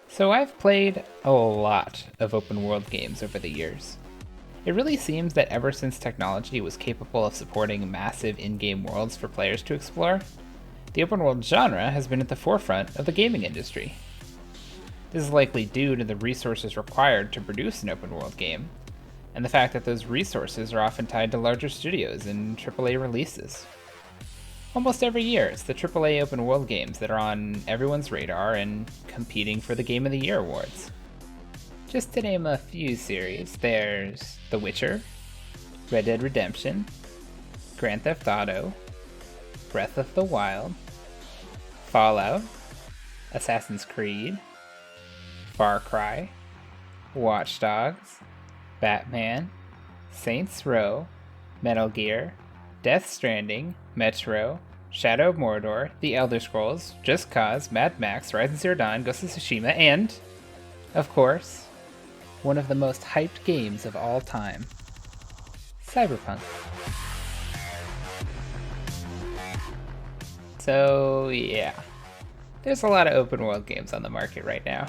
So I've played a lot of open world games over the years. It really seems that ever since technology was capable of supporting massive in-game worlds for players to explore, the open world genre has been at the forefront of the gaming industry. This is likely due to the resources required to produce an open world game, and the fact that those resources are often tied to larger studios and AAA releases. Almost every year, it's the AAA open world games that are on everyone's radar and competing for the Game of the Year awards. Just to name a few series, there's The Witcher, Red Dead Redemption, Grand Theft Auto, Breath of the Wild, Fallout, Assassin's Creed, Far Cry, Watch Dogs, Batman, Saints Row, Metal Gear, Death Stranding, Metro, Shadow of Mordor, The Elder Scrolls, Just Cause, Mad Max, Horizon Zero Dawn, Ghost of Tsushima, and, of course, one of the most hyped games of all time, Cyberpunk. So yeah, there's a lot of open world games on the market right now.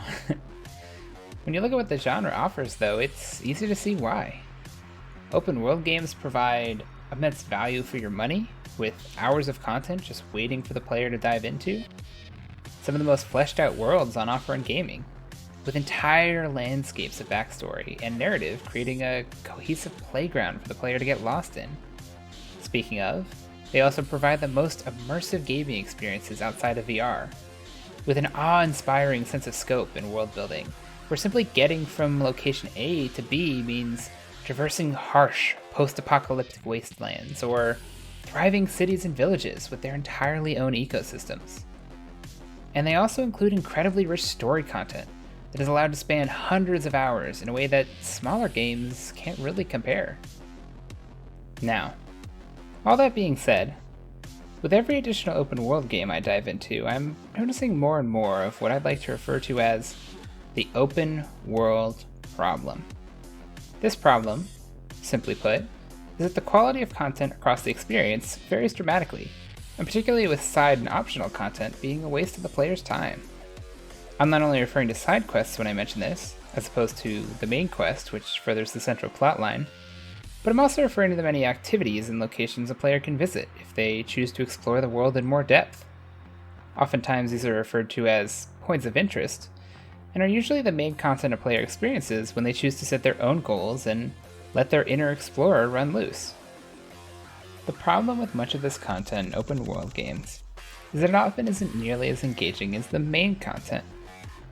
When you look at what the genre offers though, it's easy to see why. Open world games provide immense value for your money, with hours of content just waiting for the player to dive into. Some of the most fleshed out worlds on offer in gaming, with entire landscapes of backstory and narrative creating a cohesive playground for the player to get lost in. Speaking of, they also provide the most immersive gaming experiences outside of VR, with an awe-inspiring sense of scope and world building, where simply getting from location A to B means traversing harsh, post-apocalyptic wastelands, or thriving cities and villages with their entirely own ecosystems. And they also include incredibly rich story content that is allowed to span hundreds of hours in a way that smaller games can't really compare. Now, all that being said, with every additional open world game I dive into, I'm noticing more and more of what I'd like to refer to as the open world problem. This problem, simply put, is that the quality of content across the experience varies dramatically, and particularly with side and optional content being a waste of the player's time. I'm not only referring to side quests when I mention this, as opposed to the main quest, which furthers the central plotline, but I'm also referring to the many activities and locations a player can visit if they choose to explore the world in more depth. Oftentimes these are referred to as points of interest, and are usually the main content a player experiences when they choose to set their own goals and let their inner explorer run loose. The problem with much of this content in open world games is that it often isn't nearly as engaging as the main content,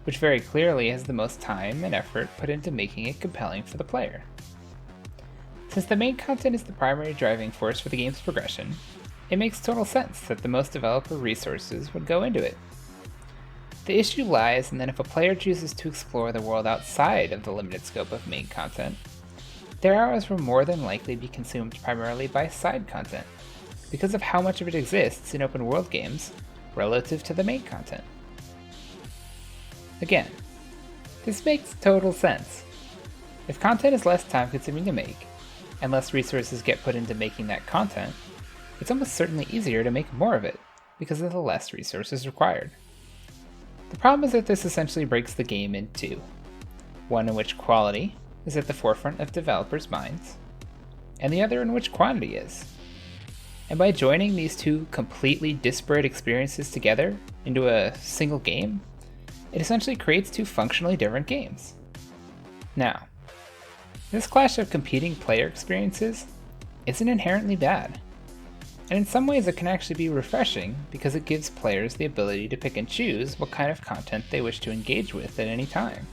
which very clearly has the most time and effort put into making it compelling for the player. Since the main content is the primary driving force for the game's progression, it makes total sense that the most developer resources would go into it. The issue lies in that if a player chooses to explore the world outside of the limited scope of main content, their hours will more than likely be consumed primarily by side content, because of how much of it exists in open world games relative to the main content. Again, this makes total sense. If content is less time consuming to make, and less resources get put into making that content, it's almost certainly easier to make more of it, because of the less resources required. The problem is that this essentially breaks the game in two. One in which quality is at the forefront of developers' minds, and the other in which quantity is. And by joining these two completely disparate experiences together into a single game, it essentially creates two functionally different games. Now, this clash of competing player experiences isn't inherently bad, and in some ways it can actually be refreshing because it gives players the ability to pick and choose what kind of content they wish to engage with at any time.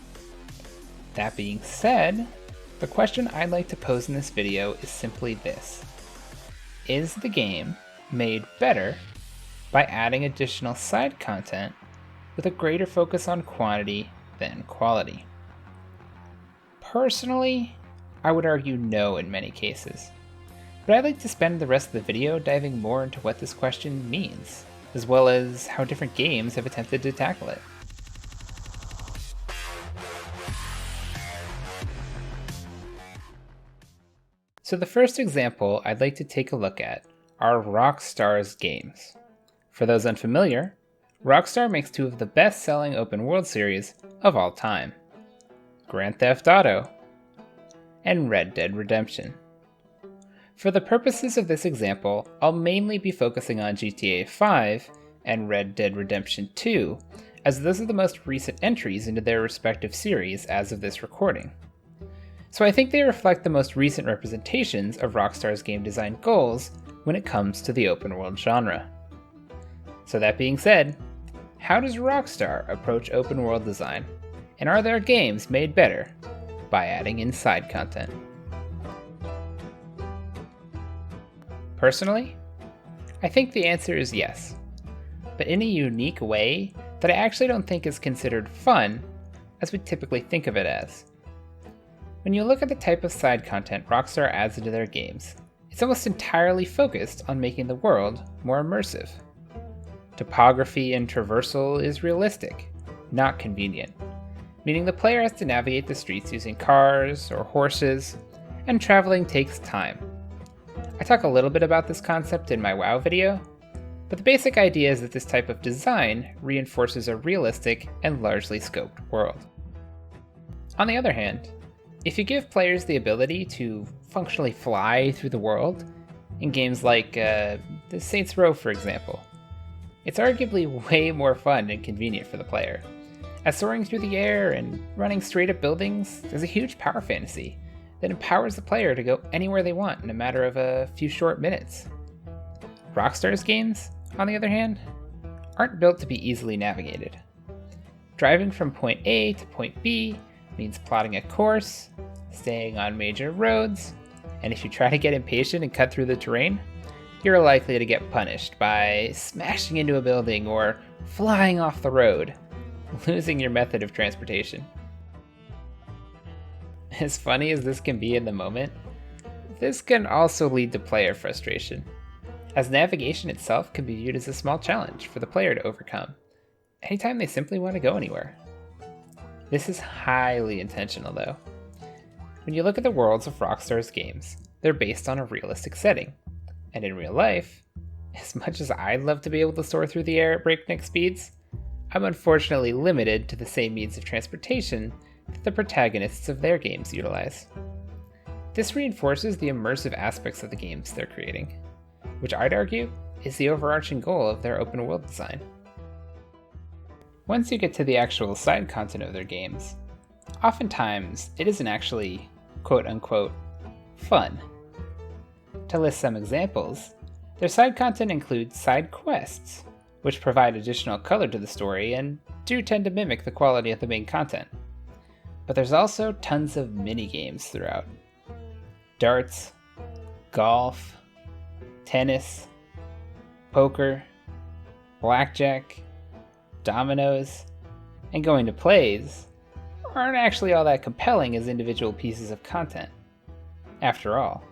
That being said, the question I'd like to pose in this video is simply this: is the game made better by adding additional side content with a greater focus on quantity than quality? Personally, I would argue no in many cases, but I'd like to spend the rest of the video diving more into what this question means, as well as how different games have attempted to tackle it. So the first example I'd like to take a look at are Rockstar's games. For those unfamiliar, Rockstar makes two of the best-selling open-world series of all time: Grand Theft Auto and Red Dead Redemption. For the purposes of this example, I'll mainly be focusing on GTA 5 and Red Dead Redemption 2, as those are the most recent entries into their respective series as of this recording. So I think they reflect the most recent representations of Rockstar's game design goals when it comes to the open world genre. So that being said, how does Rockstar approach open world design, and are their games made better by adding in side content? Personally, I think the answer is yes, but in a unique way that I actually don't think is considered fun as we typically think of it as. When you look at the type of side content Rockstar adds into their games, it's almost entirely focused on making the world more immersive. Topography and traversal is realistic, not convenient, meaning the player has to navigate the streets using cars or horses, and traveling takes time. I talk a little bit about this concept in my WoW video, but the basic idea is that this type of design reinforces a realistic and largely scoped world. On the other hand, if you give players the ability to functionally fly through the world, in games like the Saints Row for example, it's arguably way more fun and convenient for the player, as soaring through the air and running straight at buildings is a huge power fantasy that empowers the player to go anywhere they want in a matter of a few short minutes. Rockstar's games, on the other hand, aren't built to be easily navigated. Driving from point A to point B means plotting a course, staying on major roads, and if you try to get impatient and cut through the terrain, you're likely to get punished by smashing into a building or flying off the road, losing your method of transportation. As funny as this can be in the moment, this can also lead to player frustration, as navigation itself can be viewed as a small challenge for the player to overcome, anytime they simply want to go anywhere. This is highly intentional though. When you look at the worlds of Rockstar's games, they're based on a realistic setting, and in real life, as much as I'd love to be able to soar through the air at breakneck speeds, I'm unfortunately limited to the same means of transportation that the protagonists of their games utilize. This reinforces the immersive aspects of the games they're creating, which I'd argue is the overarching goal of their open world design. Once you get to the actual side content of their games, oftentimes it isn't actually quote-unquote fun. To list some examples, their side content includes side quests, which provide additional color to the story and do tend to mimic the quality of the main content. But there's also tons of mini-games throughout. Darts, golf, tennis, poker, blackjack, dominoes, and going to plays aren't actually all that compelling as individual pieces of content. After all,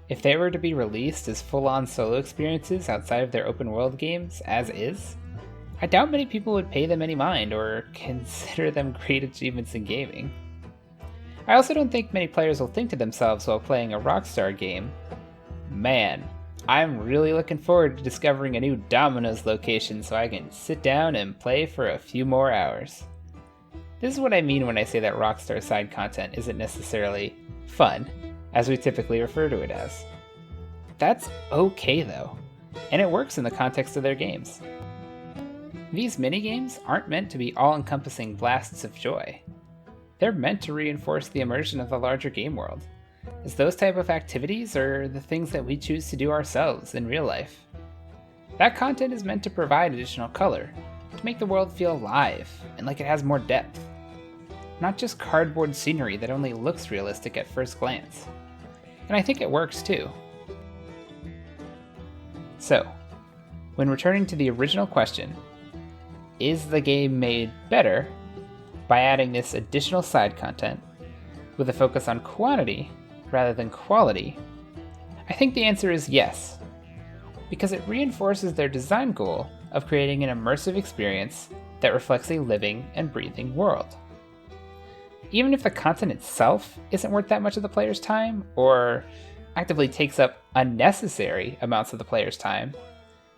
if they were to be released as full-on solo experiences outside of their open-world games as is, I doubt many people would pay them any mind or consider them great achievements in gaming. I also don't think many players will think to themselves while playing a Rockstar game, "Man, I'm really looking forward to discovering a new Domino's location so I can sit down and play for a few more hours." This is what I mean when I say that Rockstar side content isn't necessarily fun, as we typically refer to it as. That's okay though, and it works in the context of their games. These minigames aren't meant to be all-encompassing blasts of joy. They're meant to reinforce the immersion of the larger game world, as those type of activities are the things that we choose to do ourselves in real life. That content is meant to provide additional color, to make the world feel alive and like it has more depth, not just cardboard scenery that only looks realistic at first glance. And I think it works too. So, when returning to the original question, is the game made better by adding this additional side content with a focus on quantity rather than quality? I think the answer is yes, because it reinforces their design goal of creating an immersive experience that reflects a living and breathing world. Even if the content itself isn't worth that much of the player's time, or actively takes up unnecessary amounts of the player's time,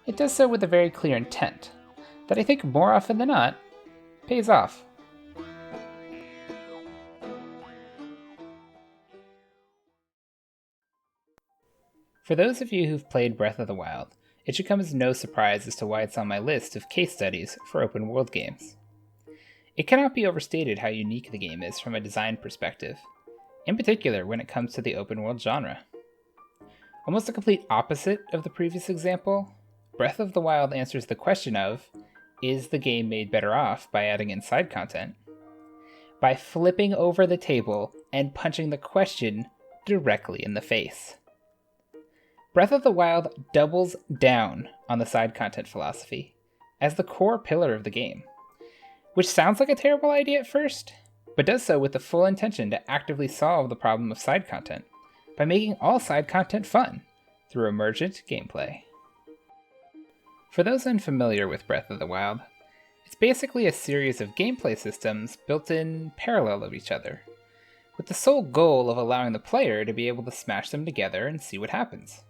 it does so with a very clear intent, that I think more often than not pays off. For those of you who've played Breath of the Wild, it should come as no surprise as to why it's on my list of case studies for open world games. It cannot be overstated how unique the game is from a design perspective, in particular when it comes to the open world genre. Almost a complete opposite of the previous example, Breath of the Wild answers the question of, is the game made better off by adding in side content? By flipping over the table and punching the question directly in the face. Breath of the Wild doubles down on the side content philosophy as the core pillar of the game, which sounds like a terrible idea at first, but does so with the full intention to actively solve the problem of side content by making all side content fun through emergent gameplay. For those unfamiliar with Breath of the Wild, it's basically a series of gameplay systems built in parallel of each other, with the sole goal of allowing the player to be able to smash them together and see what happens.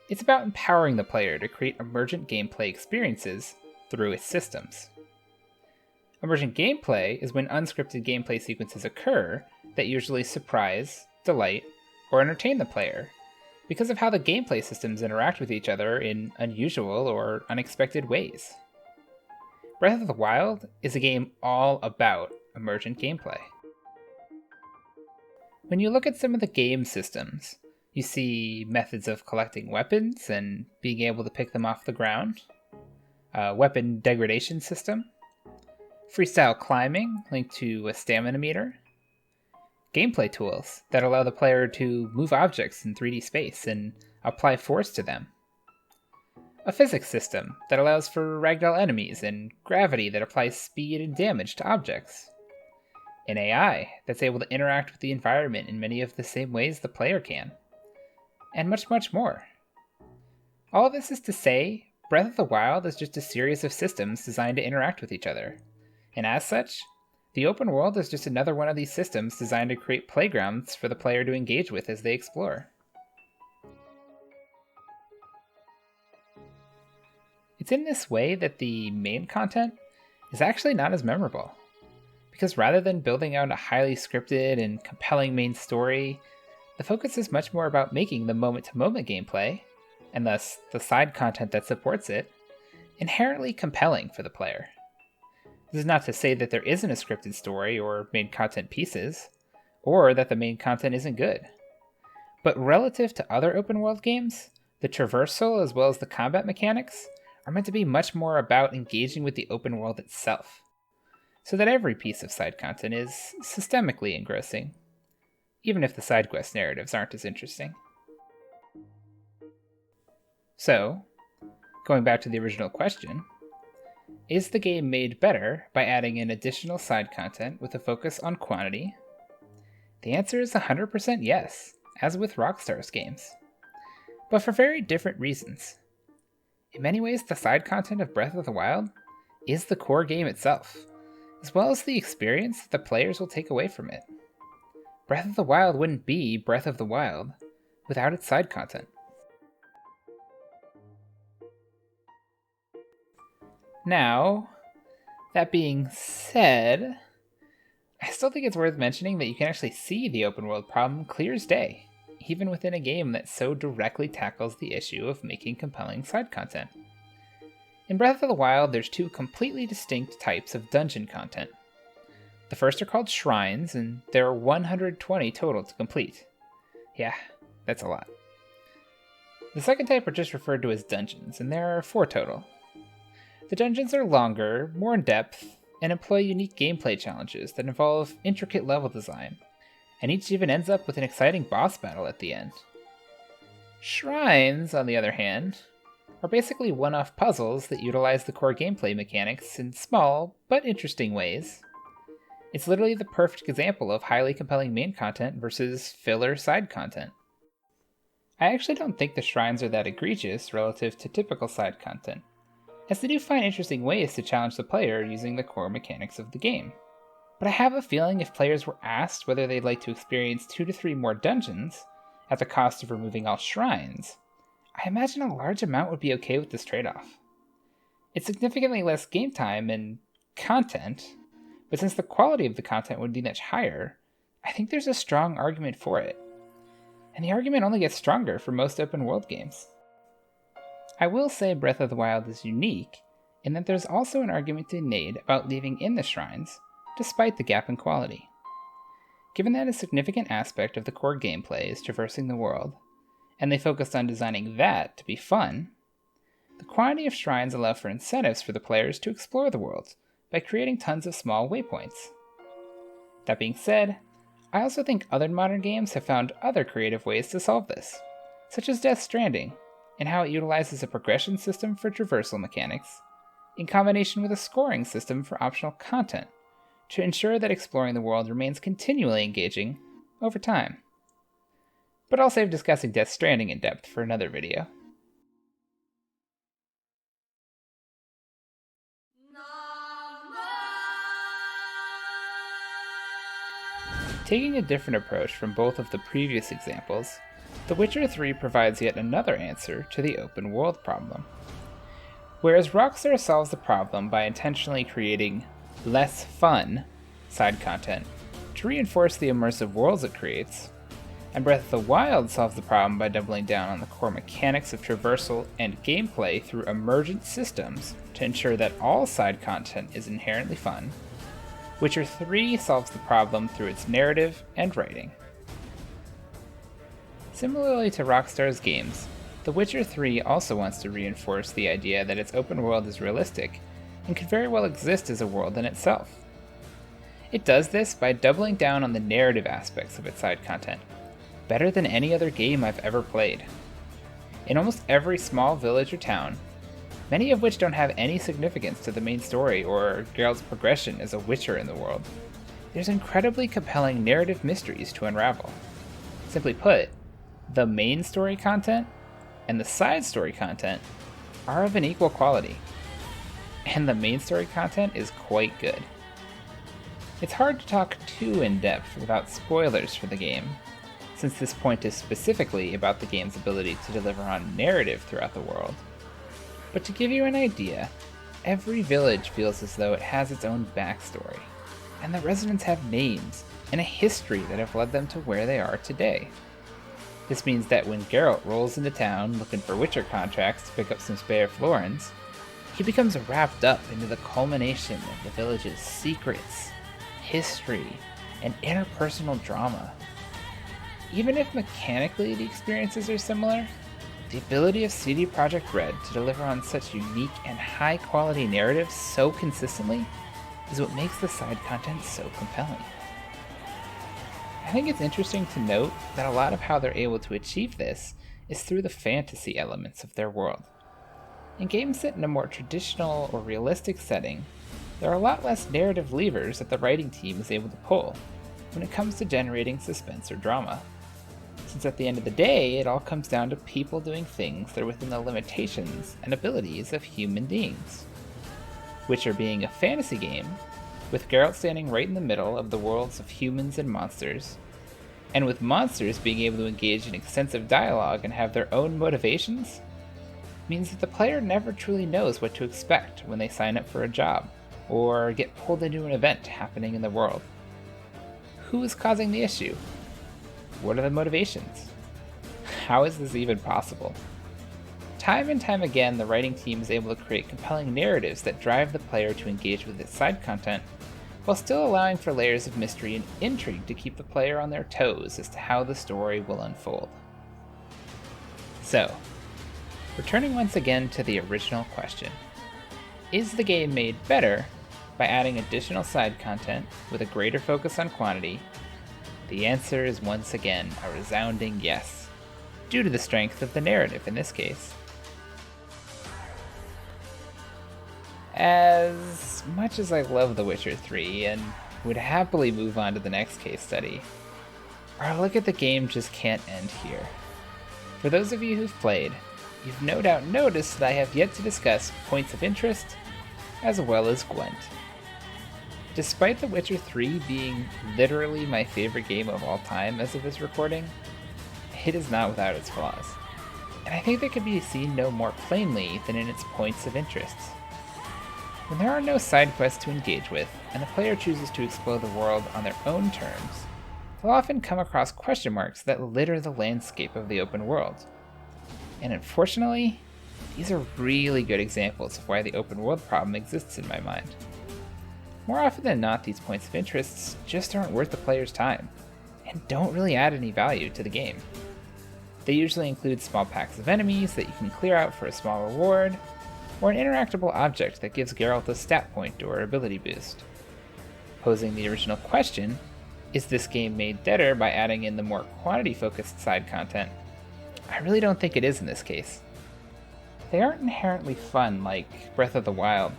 It's about empowering the player to create emergent gameplay experiences through its systems. Emergent gameplay is when unscripted gameplay sequences occur that usually surprise, delight, or entertain the player, because of how the gameplay systems interact with each other in unusual or unexpected ways. Breath of the Wild is a game all about emergent gameplay. When you look at some of the game systems, you see methods of collecting weapons and being able to pick them off the ground, a weapon degradation system, freestyle climbing linked to a stamina meter, gameplay tools that allow the player to move objects in 3D space and apply force to them, a physics system that allows for ragdoll enemies and gravity that applies speed and damage to objects, an AI that's able to interact with the environment in many of the same ways the player can, and much, much more. All of this is to say, Breath of the Wild is just a series of systems designed to interact with each other, and as such, the open world is just another one of these systems designed to create playgrounds for the player to engage with as they explore. It's in this way that the main content is actually not as memorable, because rather than building out a highly scripted and compelling main story, the focus is much more about making the moment-to-moment gameplay, and thus the side content that supports it, inherently compelling for the player. This is not to say that there isn't a scripted story or main content pieces, or that the main content isn't good. But relative to other open world games, the traversal as well as the combat mechanics are meant to be much more about engaging with the open world itself, so that every piece of side content is systemically engrossing, even if the side quest narratives aren't as interesting. So, going back to the original question, is the game made better by adding in additional side content with a focus on quantity? The answer is 100% yes, as with Rockstar's games. But for very different reasons. In many ways, the side content of Breath of the Wild is the core game itself, as well as the experience that the players will take away from it. Breath of the Wild wouldn't be Breath of the Wild without its side content. Now, that being said, I still think it's worth mentioning that you can actually see the open world problem clear as day, even within a game that so directly tackles the issue of making compelling side content. In Breath of the Wild, there's two completely distinct types of dungeon content. The first are called shrines, and there are 120 total to complete. Yeah, that's a lot. The second type are just referred to as dungeons, and there are 4 total. The dungeons are longer, more in-depth, and employ unique gameplay challenges that involve intricate level design, and each even ends up with an exciting boss battle at the end. Shrines, on the other hand, are basically one-off puzzles that utilize the core gameplay mechanics in small but interesting ways. It's literally the perfect example of highly compelling main content versus filler side content. I actually don't think the shrines are that egregious relative to typical side content, as they do find interesting ways to challenge the player using the core mechanics of the game. But I have a feeling if players were asked whether they'd like to experience 2 to 3 more dungeons, at the cost of removing all shrines, I imagine a large amount would be okay with this trade-off. It's significantly less game time and content, but since the quality of the content would be much higher, I think there's a strong argument for it. And the argument only gets stronger for most open world games. I will say Breath of the Wild is unique in that there's also an argument to be made about leaving in the shrines, despite the gap in quality. Given that a significant aspect of the core gameplay is traversing the world, and they focused on designing that to be fun, the quantity of shrines allow for incentives for the players to explore the world by creating tons of small waypoints. That being said, I also think other modern games have found other creative ways to solve this, such as Death Stranding, and how it utilizes a progression system for traversal mechanics, in combination with a scoring system for optional content, to ensure that exploring the world remains continually engaging over time. But I'll save discussing Death Stranding in depth for another video. Taking a different approach from both of the previous examples, The Witcher 3 provides yet another answer to the open world problem. Whereas Rockstar solves the problem by intentionally creating less fun side content to reinforce the immersive worlds it creates, and Breath of the Wild solves the problem by doubling down on the core mechanics of traversal and gameplay through emergent systems to ensure that all side content is inherently fun, Witcher 3 solves the problem through its narrative and writing. Similarly to Rockstar's games, The Witcher 3 also wants to reinforce the idea that its open world is realistic and could very well exist as a world in itself. It does this by doubling down on the narrative aspects of its side content, better than any other game I've ever played. In almost every small village or town, many of which don't have any significance to the main story or Geralt's progression as a Witcher in the world, there's incredibly compelling narrative mysteries to unravel. Simply put, the main story content and the side story content are of an equal quality. And the main story content is quite good. It's hard to talk too in depth without spoilers for the game, since this point is specifically about the game's ability to deliver on narrative throughout the world. But to give you an idea, every village feels as though it has its own backstory, and the residents have names and a history that have led them to where they are today. This means that when Geralt rolls into town looking for Witcher contracts to pick up some spare florins, he becomes wrapped up into the culmination of the village's secrets, history, and interpersonal drama. Even if mechanically the experiences are similar, the ability of CD Projekt Red to deliver on such unique and high-quality narratives so consistently is what makes the side content so compelling. I think it's interesting to note that a lot of how they're able to achieve this is through the fantasy elements of their world. In games set in a more traditional or realistic setting, there are a lot less narrative levers that the writing team is able to pull when it comes to generating suspense or drama. Since at the end of the day, it all comes down to people doing things that are within the limitations and abilities of human beings. Witcher being a fantasy game, with Geralt standing right in the middle of the worlds of humans and monsters, and with monsters being able to engage in extensive dialogue and have their own motivations, means that the player never truly knows what to expect when they sign up for a job, or get pulled into an event happening in the world. Who is causing the issue? What are the motivations? How is this even possible? Time and time again, the writing team is able to create compelling narratives that drive the player to engage with its side content, while still allowing for layers of mystery and intrigue to keep the player on their toes as to how the story will unfold. So, returning once again to the original question, is the game made better by adding additional side content with a greater focus on quantity? The answer is once again a resounding yes, due to the strength of the narrative in this case. As much as I love The Witcher 3 and would happily move on to the next case study, our look at the game just can't end here. For those of you who've played, you've no doubt noticed that I have yet to discuss points of interest, as well as Gwent. Despite The Witcher 3 being literally my favorite game of all time as of this recording, it is not without its flaws, and I think that can be seen no more plainly than in its points of interest. When there are no side quests to engage with, and the player chooses to explore the world on their own terms, they'll often come across question marks that litter the landscape of the open world. And unfortunately, these are really good examples of why the open world problem exists in my mind. More often than not, these points of interest just aren't worth the player's time, and don't really add any value to the game. They usually include small packs of enemies that you can clear out for a small reward, or an interactable object that gives Geralt a stat point or ability boost. Posing the original question, is this game made better by adding in the more quantity-focused side content? I really don't think it is in this case. They aren't inherently fun like Breath of the Wild,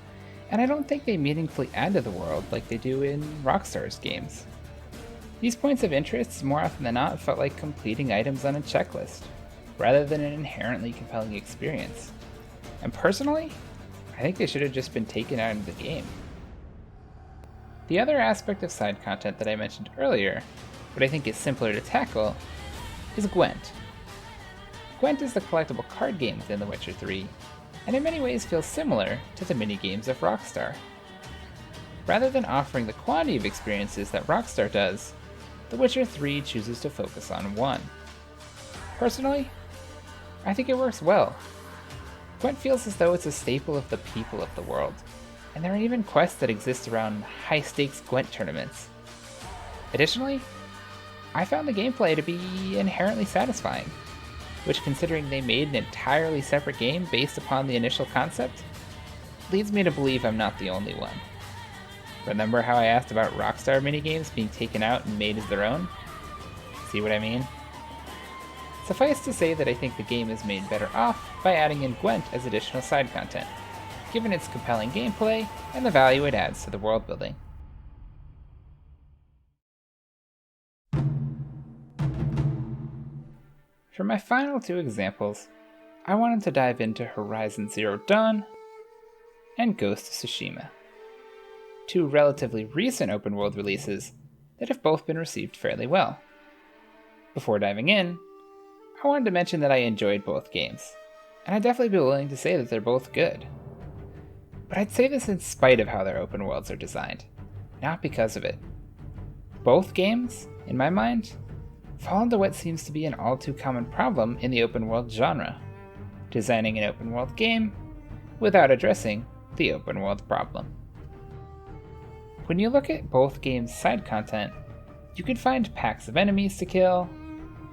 and I don't think they meaningfully add to the world like they do in Rockstar's games. These points of interest, more often than not, felt like completing items on a checklist, rather than an inherently compelling experience. And personally, I think they should have just been taken out of the game. The other aspect of side content that I mentioned earlier, but I think is simpler to tackle, is Gwent. Gwent is the collectible card game within The Witcher 3, and in many ways feels similar to the minigames of Rockstar. Rather than offering the quantity of experiences that Rockstar does, The Witcher 3 chooses to focus on one. Personally, I think it works well. Gwent feels as though it's a staple of the people of the world, and there are even quests that exist around high-stakes Gwent tournaments. Additionally, I found the gameplay to be inherently satisfying, which, considering they made an entirely separate game based upon the initial concept, leads me to believe I'm not the only one. Remember how I asked about Rockstar minigames being taken out and made as their own? See what I mean? Suffice to say that I think the game is made better off by adding in Gwent as additional side content, given its compelling gameplay and the value it adds to the world building. For my final two examples, I wanted to dive into Horizon Zero Dawn and Ghost of Tsushima, two relatively recent open world releases that have both been received fairly well. Before diving in, I wanted to mention that I enjoyed both games, and I'd definitely be willing to say that they're both good. But I'd say this in spite of how their open worlds are designed, not because of it. Both games, in my mind, fall into what seems to be an all too common problem in the open world genre: designing an open world game without addressing the open world problem. When you look at both games' side content, you can find packs of enemies to kill,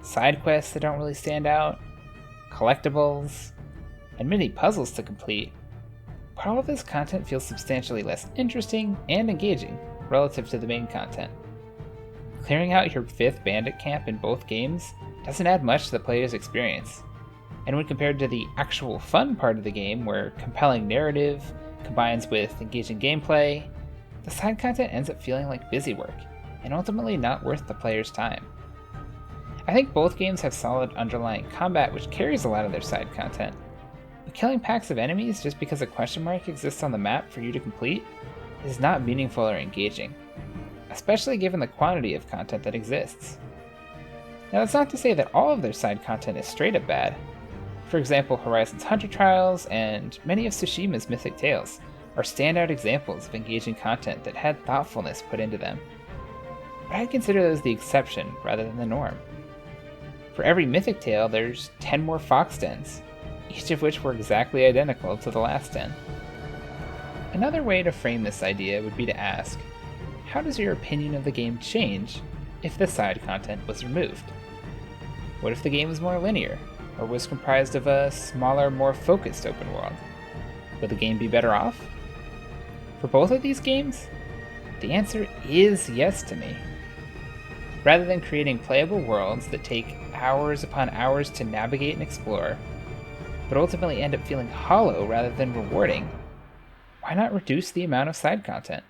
side quests that don't really stand out, collectibles, and mini puzzles to complete, but all of this content feels substantially less interesting and engaging relative to the main content. Clearing out your 5th bandit camp in both games doesn't add much to the player's experience, and when compared to the actual fun part of the game, where compelling narrative combines with engaging gameplay, the side content ends up feeling like busy work, and ultimately not worth the player's time. I think both games have solid underlying combat which carries a lot of their side content, but killing packs of enemies just because a question mark exists on the map for you to complete is not meaningful or engaging, especially given the quantity of content that exists. Now, that's not to say that all of their side content is straight up bad. For example, Horizon's Hunter Trials and many of Tsushima's Mythic Tales are standout examples of engaging content that had thoughtfulness put into them. But I'd consider those the exception rather than the norm. For every Mythic Tale, there's 10 more Fox Dens, each of which were exactly identical to the last 10. Another way to frame this idea would be to ask, how does your opinion of the game change if the side content was removed? What if the game was more linear, or was comprised of a smaller, more focused open world? Would the game be better off? For both of these games, the answer is yes to me. Rather than creating playable worlds that take hours upon hours to navigate and explore, but ultimately end up feeling hollow rather than rewarding, why not reduce the amount of side content?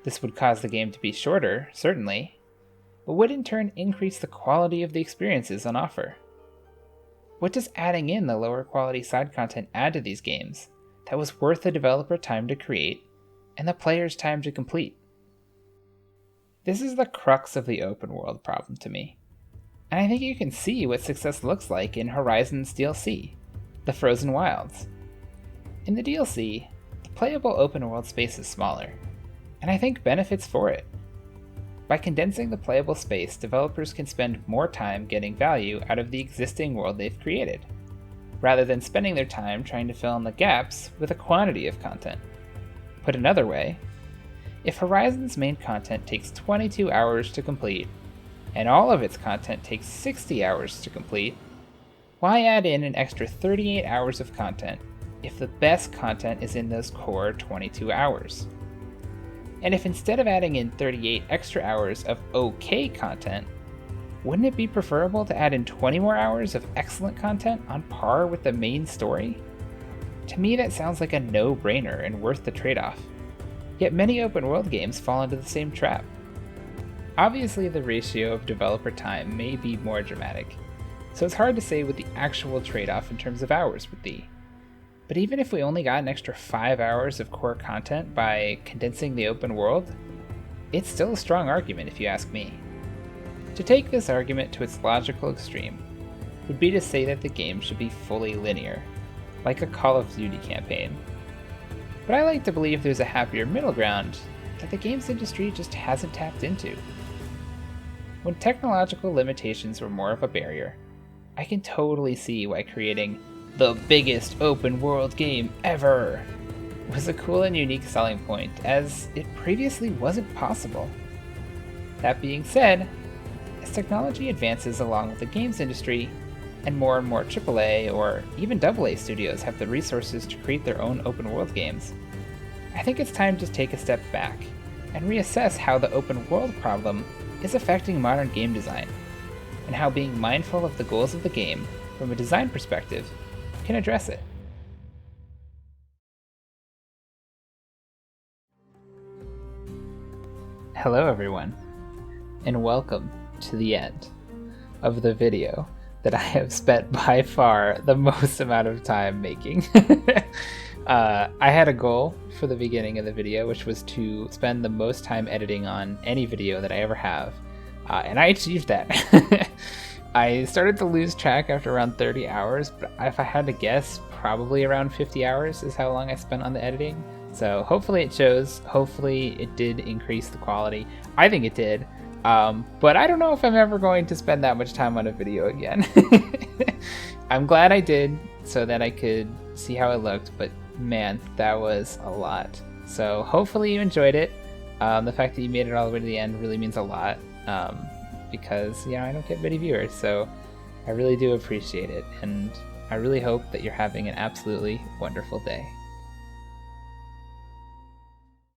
This would cause the game to be shorter, certainly, but would in turn increase the quality of the experiences on offer. What does adding in the lower quality side content add to these games that was worth the developer time to create and the player's time to complete? This is the crux of the open world problem to me, and I think you can see what success looks like in Horizon's DLC, The Frozen Wilds. In the DLC, the playable open world space is smaller, and I think benefits for it. By condensing the playable space, developers can spend more time getting value out of the existing world they've created, rather than spending their time trying to fill in the gaps with a quantity of content. Put another way, if Horizon's main content takes 22 hours to complete, and all of its content takes 60 hours to complete, why add in an extra 38 hours of content if the best content is in those core 22 hours? And if instead of adding in 38 extra hours of okay content, wouldn't it be preferable to add in 20 more hours of excellent content on par with the main story? To me, that sounds like a no-brainer and worth the trade-off. Yet many open-world games fall into the same trap. Obviously, the ratio of developer time may be more dramatic, so it's hard to say what the actual trade-off in terms of hours would be. But even if we only got an extra 5 hours of core content by condensing the open world, it's still a strong argument if you ask me. To take this argument to its logical extreme would be to say that the game should be fully linear, like a Call of Duty campaign. But I like to believe there's a happier middle ground that the games industry just hasn't tapped into. When technological limitations were more of a barrier, I can totally see why creating the biggest open world game ever was a cool and unique selling point, as it previously wasn't possible. That being said, as technology advances along with the games industry, and more AAA or even AA studios have the resources to create their own open world games, I think it's time to take a step back and reassess how the open world problem is affecting modern game design, and how being mindful of the goals of the game from a design perspective can address it. Hello everyone, and welcome to the end of the video that I have spent by far the most amount of time making. I had a goal for the beginning of the video, which was to spend the most time editing on any video that I ever have, and I achieved that. I started to lose track after around 30 hours, but if I had to guess, probably around 50 hours is how long I spent on the editing. So hopefully it shows. Hopefully it did increase the quality. I think it did. But I don't know if I'm ever going to spend that much time on a video again. I'm glad I did so that I could see how it looked, but man, that was a lot. So hopefully you enjoyed it. The fact that you made it all the way to the end really means a lot. Because, you know, I don't get many viewers, so I really do appreciate it, and I really hope that you're having an absolutely wonderful day.